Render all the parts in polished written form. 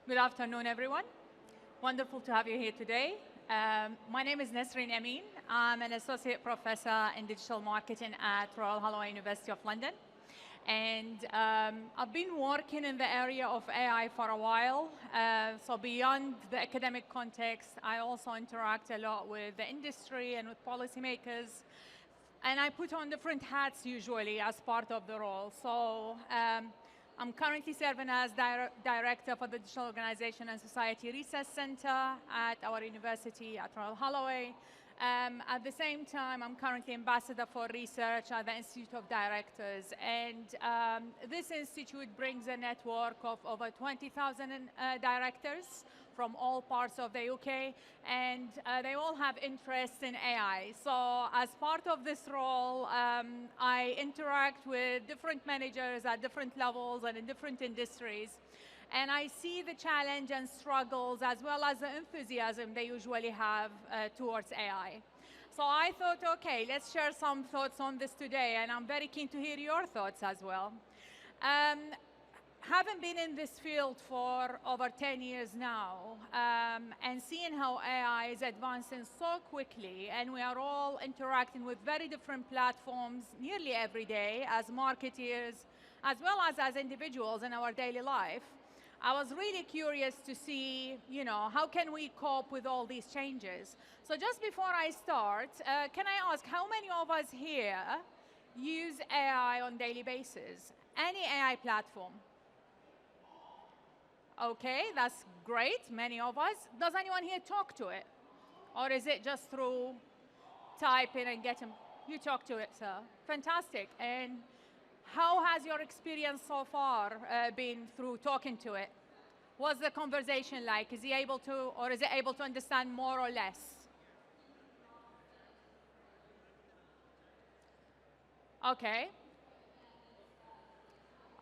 Good afternoon, everyone. Wonderful to have you here today. My name is Nisreen Ameen. I'm an associate professor in digital marketing at Royal Holloway University of London. And I've been working in the area of AI for a while. So beyond the academic context, I also interact a lot with the industry and with policymakers. And I put on different hats usually as part of the role. So I'm currently serving as Director for the Digital Organization and Society Research Center at our university at Royal Holloway. At the same time, I'm currently Ambassador for Research at the Institute of Directors. And this institute brings a network of over 20,000 directors from all parts of the UK, and they all have interest in AI. So as part of this role, I interact with different managers at different levels and in different industries. And I see the challenge and struggles as well as the enthusiasm they usually have towards AI. So I thought, okay, let's share some thoughts on this today, and I'm very keen to hear your thoughts as well. Having been in this field for over 10 years now, and seeing how AI is advancing so quickly, and we are all interacting with very different platforms nearly every day as marketeers, as well as individuals in our daily life, I was really curious to see, how can we cope with all these changes? So just before I start, can I ask how many of us here use AI on a daily basis? Any AI platform? Okay, that's great, many of us. Does anyone here talk to it? Or is it just through typing and getting, you talk to it, sir? Fantastic. And how has your experience so far been through talking to it? What's the conversation like? Is he able to, or is it able to understand more or less? Okay.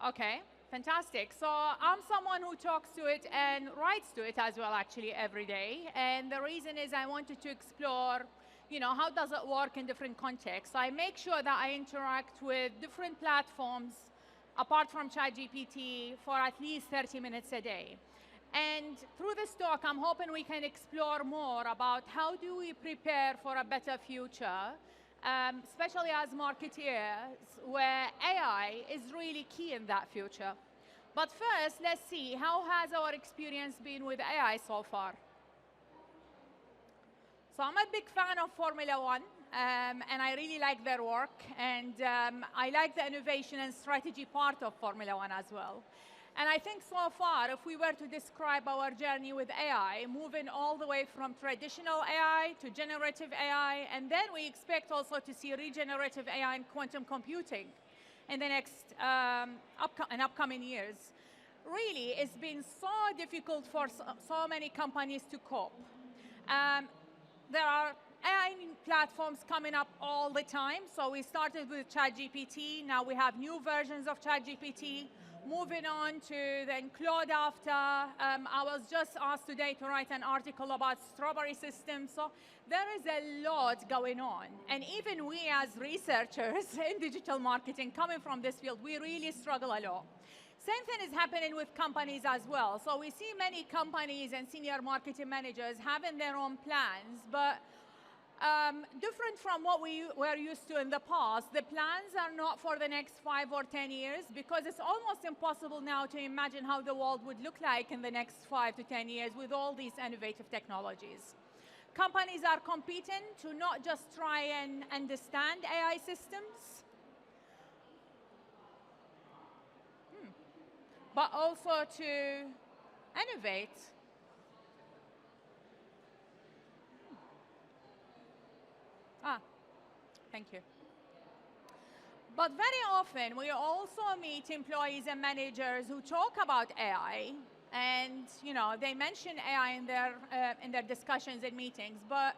Okay. Fantastic. So I'm someone who talks to it and writes to it as well, actually, every day. And the reason is I wanted to explore, how does it work in different contexts. So I make sure that I interact with different platforms, apart from ChatGPT, for at least 30 minutes a day. And through this talk, I'm hoping we can explore more about how do we prepare for a better future, especially as marketeers, where AI is really key in that future. But first, let's see, how has our experience been with AI so far? So I'm a big fan of Formula One, and I really like their work, and I like the innovation and strategy part of Formula One as well. And I think so far, if we were to describe our journey with AI, moving all the way from traditional AI to generative AI, and then we expect also to see regenerative AI and quantum computing in the next upcoming years. Really, it's been so difficult for so many companies to cope. There are AI platforms coming up all the time. So we started with ChatGPT. Now we have new versions of ChatGPT. Moving on to then Claude after. I was just asked today to write an article about strawberry systems. So there is a lot going on. And even we as researchers in digital marketing coming from this field, we really struggle a lot. Same thing is happening with companies as well. So we see many companies and senior marketing managers having their own plans, but different from what we were used to in the past. The plans are not for the next 5 or 10 years, because it's almost impossible now to imagine how the world would look like in the next 5 to 10 years with all these innovative technologies. Companies are competing to not just try and understand AI systems, but also to innovate. Thank you. But very often, we also meet employees and managers who talk about AI, and they mention AI in their discussions and meetings, but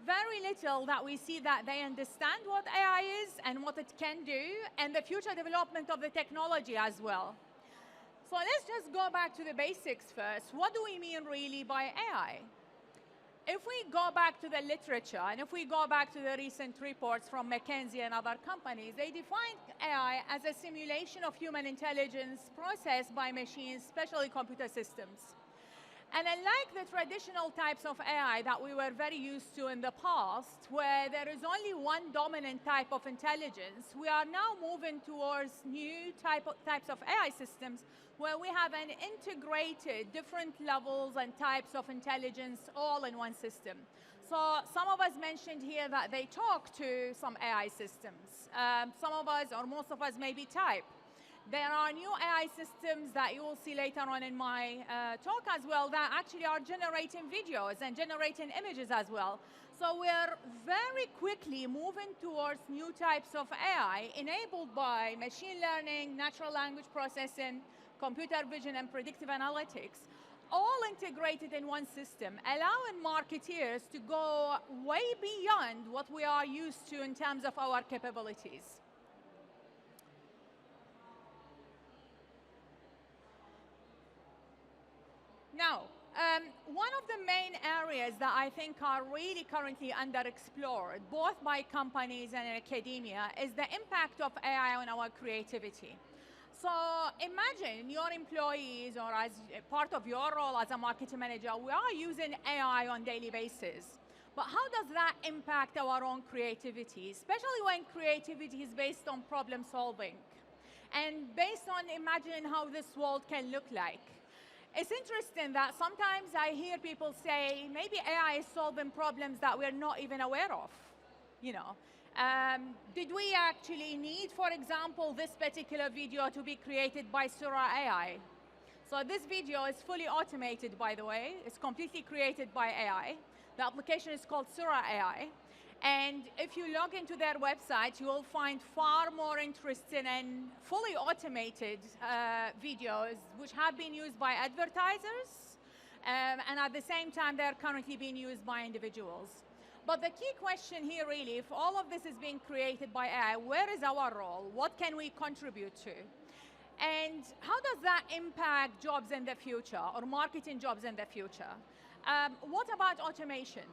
very little that we see that they understand what AI is and what it can do, and the future development of the technology as well. So let's just go back to the basics first. What do we mean really by AI? If we go back to the literature, and if we go back to the recent reports from McKinsey and other companies, they define AI as a simulation of human intelligence processed by machines, especially computer systems. And unlike the traditional types of AI that we were very used to in the past, where there is only one dominant type of intelligence, we are now moving towards new types of AI systems where we have an integrated different levels and types of intelligence all in one system. So some of us mentioned here that they talk to some AI systems. Some of us, or most of us, maybe type. There are new AI systems that you will see later on in my talk as well that actually are generating videos and generating images as well. So we're very quickly moving towards new types of AI enabled by machine learning, natural language processing, computer vision, and predictive analytics, all integrated in one system, allowing marketeers to go way beyond what we are used to in terms of our capabilities. Now, one of the main areas that I think are really currently underexplored, both by companies and academia, is the impact of AI on our creativity. So imagine your employees, or as part of your role as a marketing manager, we are using AI on a daily basis. But how does that impact our own creativity, especially when creativity is based on problem solving and based on imagining how this world can look like? It's interesting that sometimes I hear people say, maybe AI is solving problems that we're not even aware of. You know, did we actually need, for example, this particular video to be created by Sura AI? So this video is fully automated, by the way. It's completely created by AI. The application is called Sura AI. And if you log into their website, you will find far more interesting and fully automated videos, which have been used by advertisers. And at the same time, they're currently being used by individuals. But the key question here really, if all of this is being created by AI, where is our role? What can we contribute to? And how does that impact jobs in the future, or marketing jobs in the future? What about automation?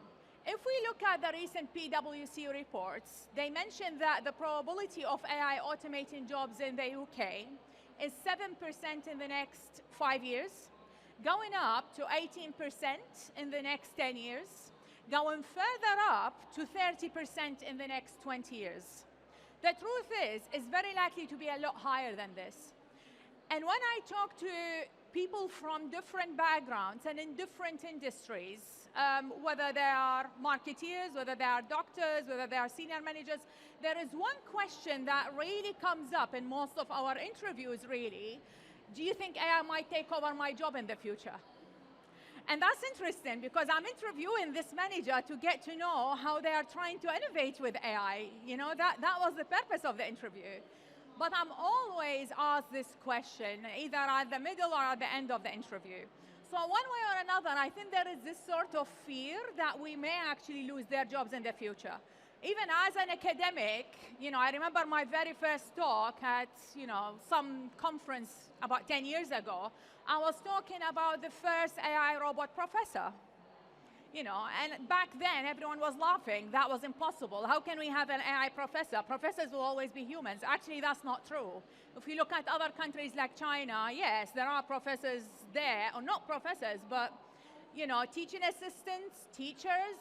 If we look at the recent PwC reports, they mentioned that the probability of AI automating jobs in the UK is 7% in the next 5 years, going up to 18% in the next 10 years, going further up to 30% in the next 20 years. The truth is, it's very likely to be a lot higher than this. And when I talk to people from different backgrounds and in different industries, whether they are marketeers, whether they are doctors, whether they are senior managers, there is one question that really comes up in most of our interviews, really. Do you think AI might take over my job in the future? And that's interesting because I'm interviewing this manager to get to know how they are trying to innovate with AI. You know, that was the purpose of the interview. But I'm always asked this question, either at the middle or at the end of the interview. So one way or another, I think there is this sort of fear that we may actually lose their jobs in the future. Even as an academic, you know, I remember my very first talk at, you know, some conference about 10 years ago. I was talking about the first AI robot professor. You know, and back then everyone was laughing. That was impossible. How can we have an AI professor? Professors will always be humans. Actually, that's not true. If you look at other countries like China, yes, there are professors there, or not professors, but, you know, teaching assistants, teachers,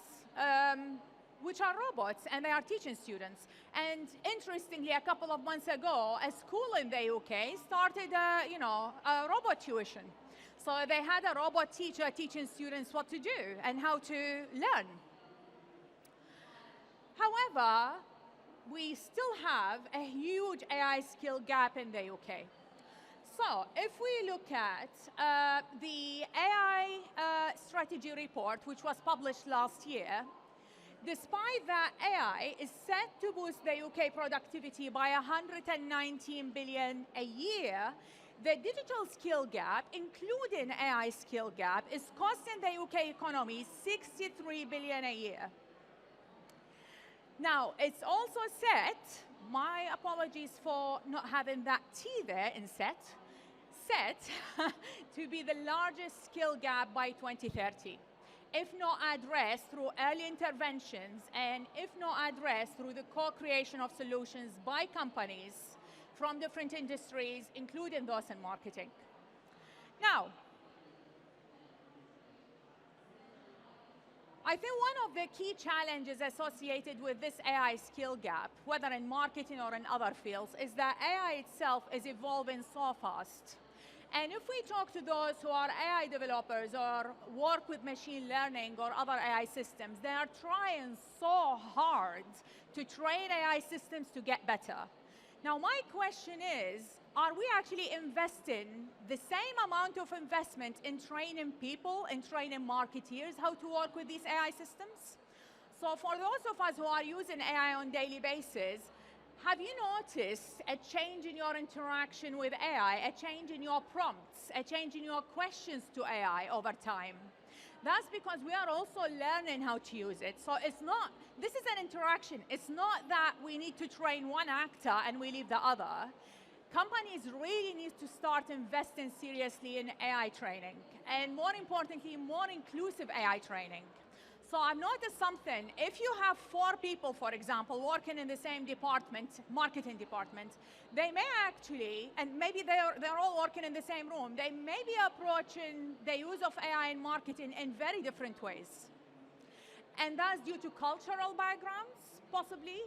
which are robots, and they are teaching students. And interestingly, a couple of months ago, a school in the UK started, a robot tuition. So they had a robot teacher teaching students what to do and how to learn. However, we still have a huge AI skill gap in the UK. So if we look at the AI strategy report, which was published last year, despite that AI is set to boost the UK productivity by 119 billion a year, the digital skill gap, including AI skill gap, is costing the UK economy 63 billion a year. Now, it's also set, my apologies for not having that T there in set to be the largest skill gap by 2030. If not addressed through early interventions, and if not addressed through the co-creation of solutions by companies from different industries, including those in marketing. Now, I think one of the key challenges associated with this AI skill gap, whether in marketing or in other fields, is that AI itself is evolving so fast. And if we talk to those who are AI developers or work with machine learning or other AI systems, they are trying so hard to train AI systems to get better. Now, my question is, are we actually investing the same amount of investment in training people, in training marketeers how to work with these AI systems? So for those of us who are using AI on a daily basis, have you noticed a change in your interaction with AI, a change in your prompts, a change in your questions to AI over time? That's because we are also learning how to use it. So it's not, this is an interaction. It's not that we need to train one actor and we leave the other. Companies really need to start investing seriously in AI training, and more importantly, more inclusive AI training. So I've noticed something. If you have 4 people, for example, working in the same department, marketing department, they may actually, and maybe they're all working in the same room, they may be approaching the use of AI in marketing in very different ways. And that's due to cultural backgrounds, possibly,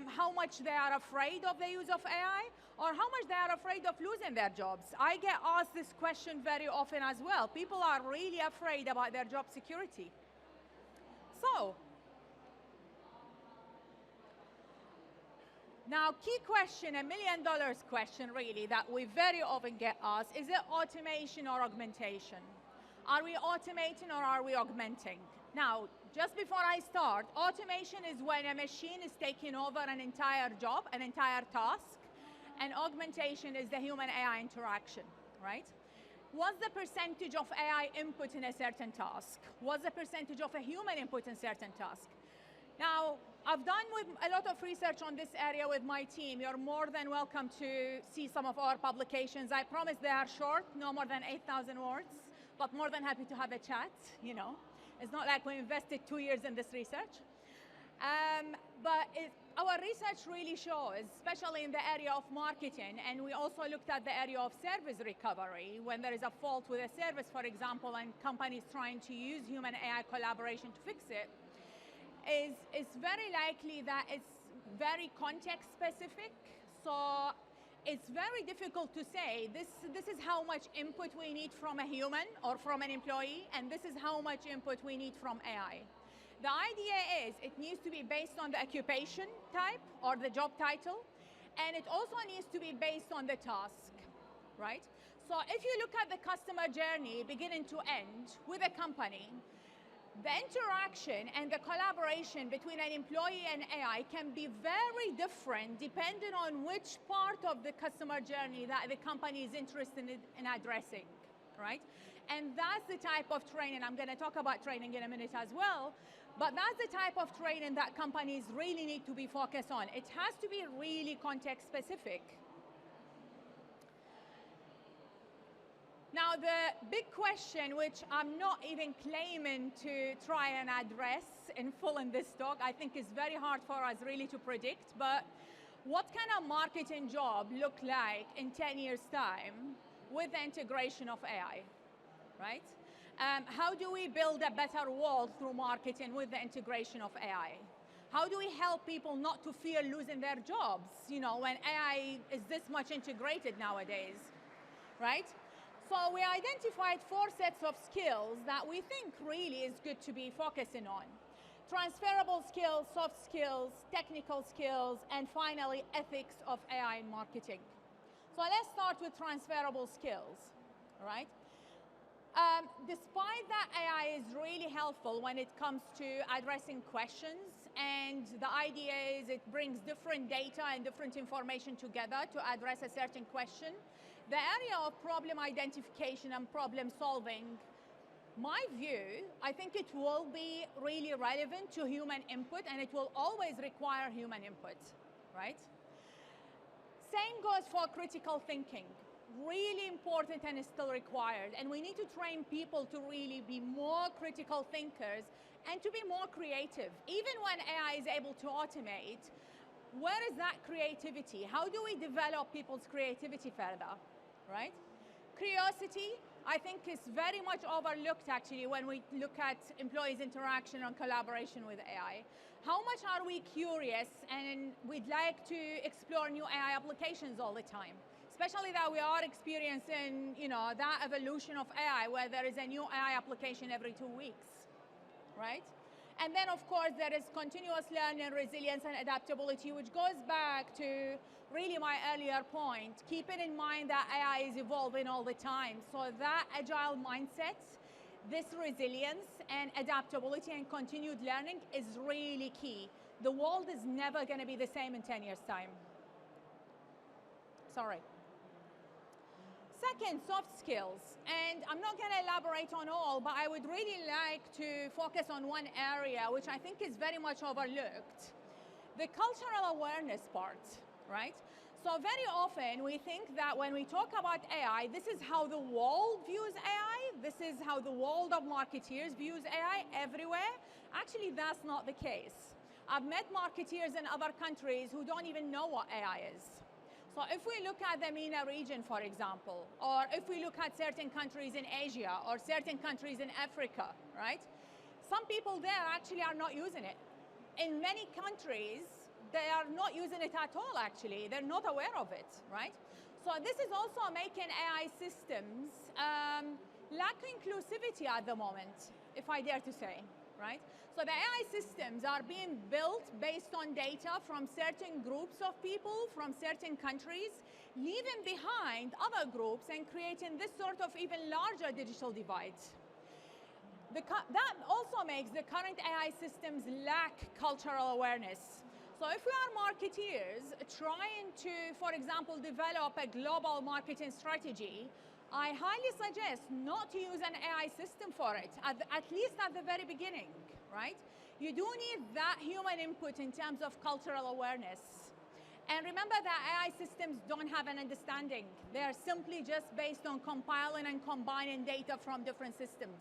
how much they are afraid of the use of AI, or how much they are afraid of losing their jobs. I get asked this question very often as well. People are really afraid about their job security. So, now key question, $1 million question really, that we very often get asked, is it automation or augmentation? Are we automating or are we augmenting? Now, just before I start, automation is when a machine is taking over an entire job, an entire task, and augmentation is the human-AI interaction, right? What's the percentage of AI input in a certain task? What's the percentage of a human input in a certain task? Now, I've done a lot of research on this area with my team. You're more than welcome to see some of our publications. I promise they are short, no more than 8,000 words, but more than happy to have a chat, you know. It's not like we invested 2 years in this research. Our research really shows, especially in the area of marketing, and we also looked at the area of service recovery, when there is a fault with a service, for example, and companies trying to use human-AI collaboration to fix it, it's very likely that it's very context-specific. So it's very difficult to say, this is how much input we need from a human or from an employee, and this is how much input we need from AI. The idea is it needs to be based on the occupation type or the job title, and it also needs to be based on the task, right? So if you look at the customer journey beginning to end with a company, the interaction and the collaboration between an employee and AI can be very different depending on which part of the customer journey that the company is interested in addressing, right? And that's the type of training, I'm going to talk about training in a minute as well, but that's the type of training that companies really need to be focused on. It has to be really context specific. Now, the big question, which I'm not even claiming to try and address in full in this talk, I think is very hard for us really to predict, but what can a marketing job look like in 10 years' time with the integration of AI, right? How do we build a better world through marketing with the integration of AI? How do we help people not to fear losing their jobs, you know, when AI is this much integrated nowadays, right? So we identified 4 sets of skills that we think really is good to be focusing on. Transferable skills, soft skills, technical skills, and finally, ethics of AI in marketing. So let's start with transferable skills, right? Despite that AI is really helpful when it comes to addressing questions, and the idea is it brings different data and different information together to address a certain question, the area of problem identification and problem solving, my view, I think it will be really relevant to human input, and it will always require human input, right? Same goes for critical thinking. Really important and is still required. And we need to train people to really be more critical thinkers and to be more creative. Even when AI is able to automate, where is that creativity? How do we develop people's creativity further, right? Curiosity, I think is very much overlooked actually when we look at employees' interaction and collaboration with AI. How much are we curious and we'd like to explore new AI applications all the time? Especially that we are experiencing, that evolution of AI where there is a new AI application every 2 weeks, right? And then, of course, there is continuous learning, resilience, and adaptability, which goes back to really my earlier point, keeping in mind that AI is evolving all the time. So that agile mindset, this resilience and adaptability and continued learning is really key. The world is never going to be the same in 10 years' time. Sorry. Second, soft skills. And I'm not going to elaborate on all, but I would really like to focus on one area which I think is very much overlooked. The cultural awareness part, right? So very often we think that when we talk about AI, this is how the world views AI, this is how the world of marketeers views AI everywhere. Actually, that's not the case. I've met marketeers in other countries who don't even know what AI is. So if we look at the MENA region, for example, or if we look at certain countries in Asia or certain countries in Africa, right? Some people there actually are not using it. In many countries, they are not using it at all, actually. They're not aware of it, right? So this is also making AI systems lack inclusivity at the moment, if I dare to say, right? So the AI systems are being built based on data from certain groups of people from certain countries, leaving behind other groups and creating this sort of even larger digital divide. That also makes the current AI systems lack cultural awareness. So if we are marketeers trying to, for example, develop a global marketing strategy, I highly suggest not to use an AI system for it, at least at the very beginning, right? You do need that human input in terms of cultural awareness. And remember that AI systems don't have an understanding. They are simply just based on compiling and combining data from different systems.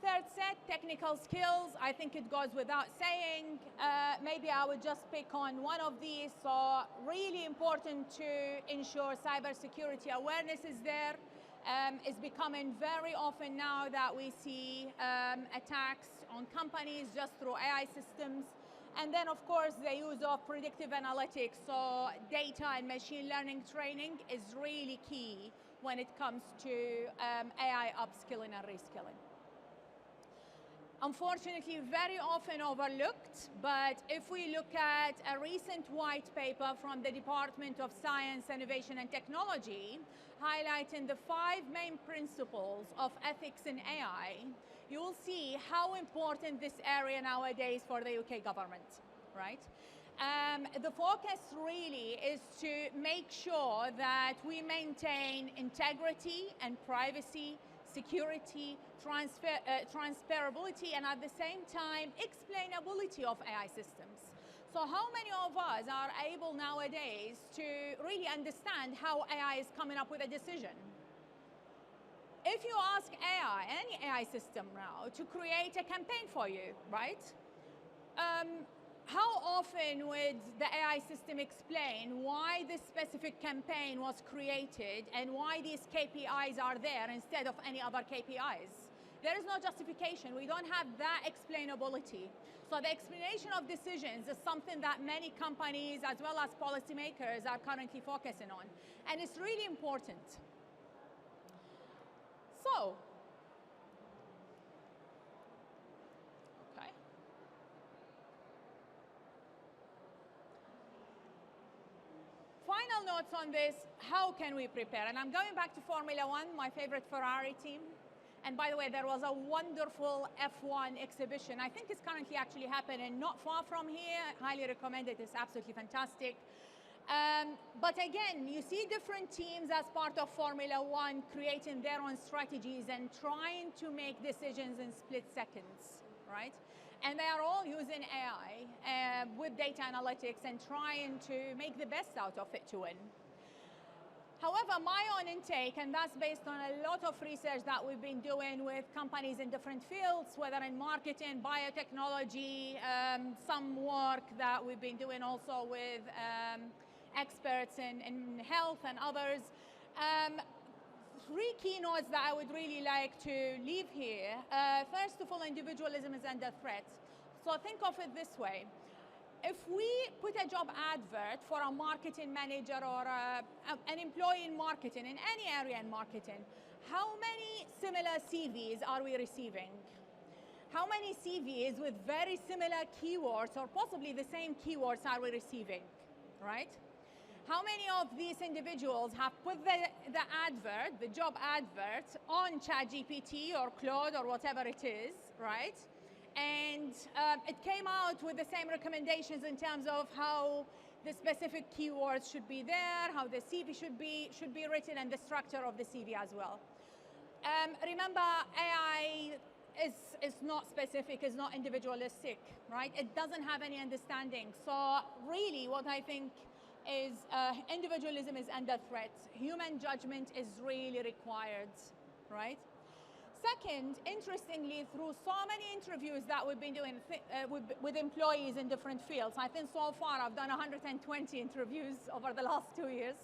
Third set, technical skills. I think it goes without saying. Maybe I would just pick on one of these. So really important to ensure cybersecurity awareness is there. It's becoming very often now that we see attacks on companies just through AI systems. And then, of course, the use of predictive analytics. So data and machine learning training is really key when it comes to AI upskilling and reskilling. Unfortunately, very often overlooked, but if we look at a recent white paper from the Department of Science, Innovation and Technology, highlighting the 5 main principles of ethics in AI, you will see how important this area nowadays for the UK government, right? The focus really is to make sure that we maintain integrity and privacy, security, transferability, and at the same time, explainability of AI systems. So how many of us are able nowadays to really understand how AI is coming up with a decision? If you ask AI, any AI system now, to create a campaign for you, right? How often would the AI system explain why this specific campaign was created and why these KPIs are there instead of any other KPIs? There is no justification. We don't have that explainability. So the explanation of decisions is something that many companies as well as policymakers are currently focusing on. And it's really important. So, final notes on this, how can we prepare? And I'm going back to Formula One, my favorite Ferrari team. And by the way, there was a wonderful F1 exhibition. I think it's currently actually happening not far from here. I highly recommend it. It's absolutely fantastic. But again, you see different teams as part of Formula One creating their own strategies and trying to make decisions in split seconds, right? And they are all using AI with data analytics and trying to make the best out of it to win. However, my own intake, and that's based on a lot of research that we've been doing with companies in different fields, whether in marketing, biotechnology, some work that we've been doing also with experts in health and others, Um, Three keynotes that I would really like to leave here. First of all, individualism is under threat. So think of it this way. If we put a job advert for a marketing manager or an employee in marketing, in any area in marketing, how many similar CVs are we receiving? How many CVs with very similar keywords or possibly the same keywords are we receiving, right? How many of these individuals have put the advert, the job advert, on ChatGPT or Claude or whatever it is, right? And it came out with the same recommendations in terms of how the specific keywords should be there, how the CV should be written, and the structure of the CV as well. Remember, AI is not specific, is not individualistic, right? It doesn't have any understanding. So really what I think is individualism is under threat. Human judgment is really required, right? Second, interestingly, through so many interviews that we've been doing with employees in different fields, I think so far I've done 120 interviews over the last 2 years.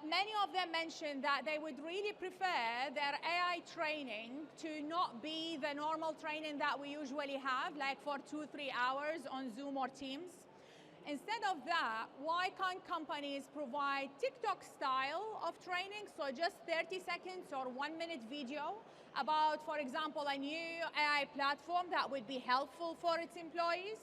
Many of them mentioned that they would really prefer their AI training to not be the normal training that we usually have, like for 2-3 hours on Zoom or Teams. Instead of that, why can't companies provide TikTok style of training, so just 30 seconds or 1 minute video about, for example, a new AI platform that would be helpful for its employees?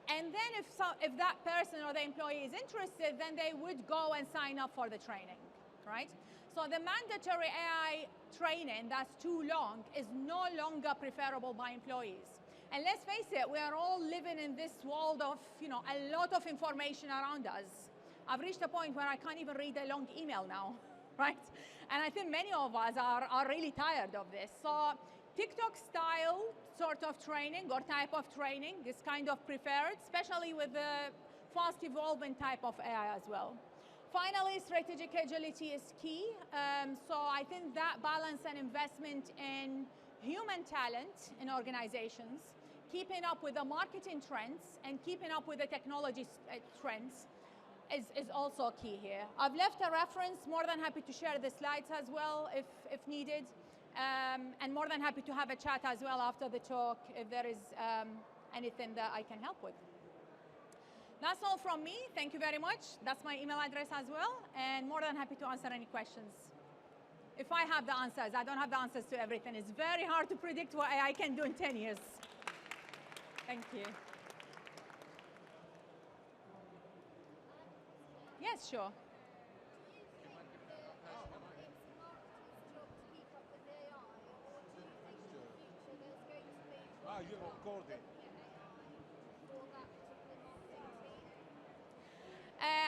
And then if that person or the employee is interested, then they would go and sign up for the training, right? So the mandatory AI training that's too long is no longer preferable by employees. And let's face it, we are all living in this world of, a lot of information around us. I've reached a point where I can't even read a long email now, right? And I think many of us are really tired of this. So TikTok style sort of training or type of training is kind of preferred, especially with the fast evolving type of AI as well. Finally, strategic agility is key. So I think that balance and investment in human talent in organizations, keeping up with the marketing trends and keeping up with the technology trends is also key here. I've left a reference, more than happy to share the slides as well if needed, and more than happy to have a chat as well after the talk if there is anything that I can help with. That's all from me. Thank you very much. That's my email address as well, and more than happy to answer any questions. If I have the answers, I don't have the answers to everything. It's very hard to predict what AI can do in 10 years. Thank you. Yes, sure. You're recording.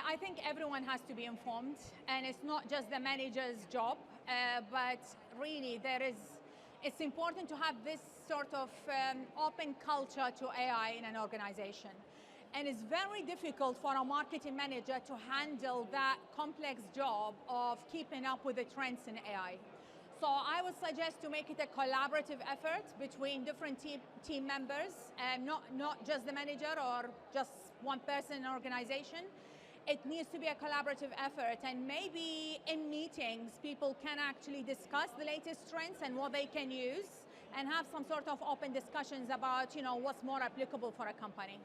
I think everyone has to be informed, and it's not just the manager's job, but really it's important to have this sort of open culture to AI in an organization. And it's very difficult for a marketing manager to handle that complex job of keeping up with the trends in AI. So I would suggest to make it a collaborative effort between different team members, and not just the manager or just one person in an organization. It needs to be a collaborative effort, and maybe in meetings, people can actually discuss the latest trends and what they can use, and have some sort of open discussions about, what's more applicable for a company.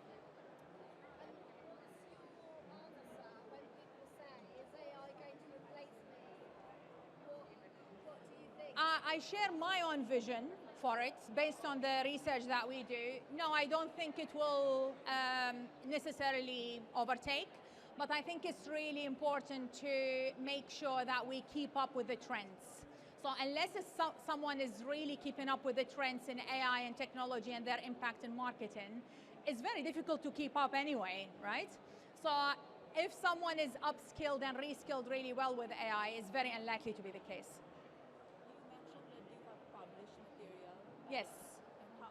I share my own vision for it based on the research that we do. No, I don't think it will necessarily overtake, but I think it's really important to make sure that we keep up with the trends. So unless someone is really keeping up with the trends in AI and technology and their impact in marketing, it's very difficult to keep up anyway, right? So if someone is upskilled and reskilled really well with AI, it's very unlikely to be the case. Yes.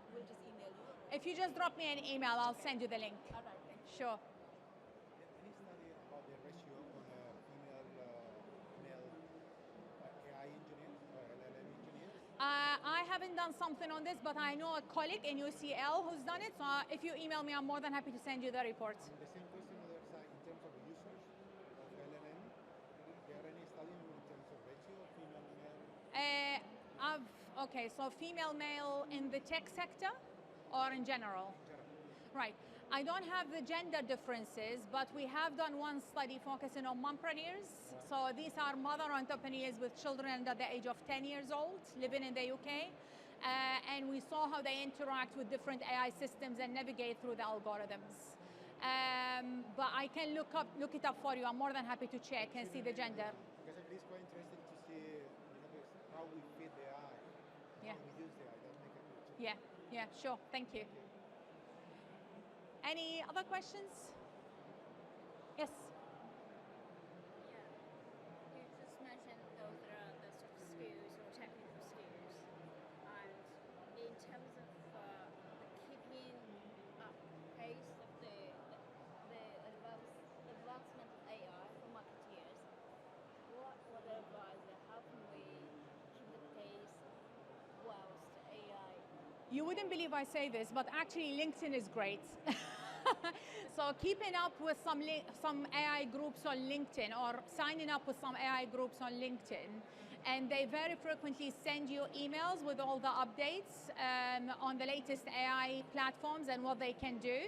We'll just email you. If you just drop me an email, I'll send you the link. All right. Sure. Any study about the ratio on female AI engineers or LLM engineers? I haven't done something on this, but I know a colleague in UCL who's done it. So if you email me, I'm more than happy to send you the reports. The same question on the other side, in terms of users of LLM, is there any study on Okay, so female, male in the tech sector or in general? Right. I don't have the gender differences, but we have done one study focusing on mompreneurs. So these are mother entrepreneurs with children under the age of 10 years old living in the UK. And we saw how they interact with different AI systems and navigate through the algorithms. But I can look it up for you. I'm more than happy to check and see the gender. Because it is quite interesting to see how we fit the AI, Yeah. how we use the AI. That make it good. Yeah, sure. Thank you. Any other questions? Yes. Yeah. You just mentioned those are the soft skills or technical skills. And in terms of keeping up pace of the advancement of AI for marketeers, what would advise? How can we keep the pace whilst AI? You wouldn't believe I say this, but actually LinkedIn is great. So keeping up with some AI groups on LinkedIn or signing up with some AI groups on LinkedIn, and they very frequently send you emails with all the updates on the latest AI platforms and what they can do.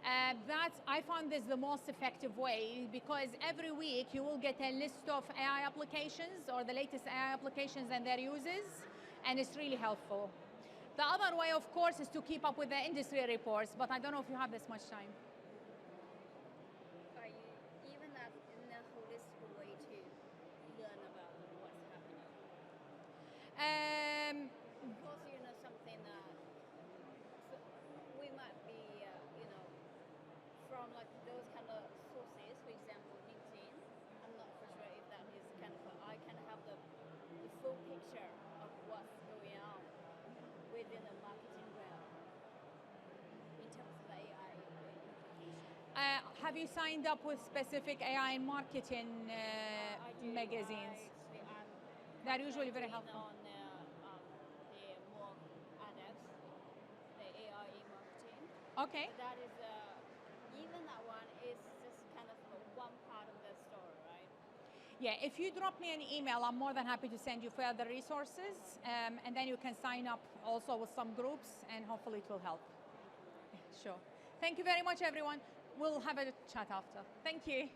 I found this the most effective way, because every week you will get a list of AI applications or the latest AI applications and their users, and it's really helpful. The other way, of course, is to keep up with the industry reports, but I don't know if you have this much time. Are you even that in a holistic way to learn about what's happening? Of course, something that we might be, from like those kind of sources, for example, LinkedIn. I'm not for sure if that is kind of, I can have the full picture of what's going on within the marketing realm in terms of AI implication. Have you signed up with specific AI and marketing I do. magazines? I'm They're usually very doing helpful. on the more adapts, the AI in marketing. Okay. But that is even that one is just kind of one part of the story, right? Yeah, if you drop me an email, I'm more than happy to send you further resources, and then you can sign up also with some groups, and hopefully it will help. Sure. Thank you very much, everyone. We'll have a chat after. Thank you.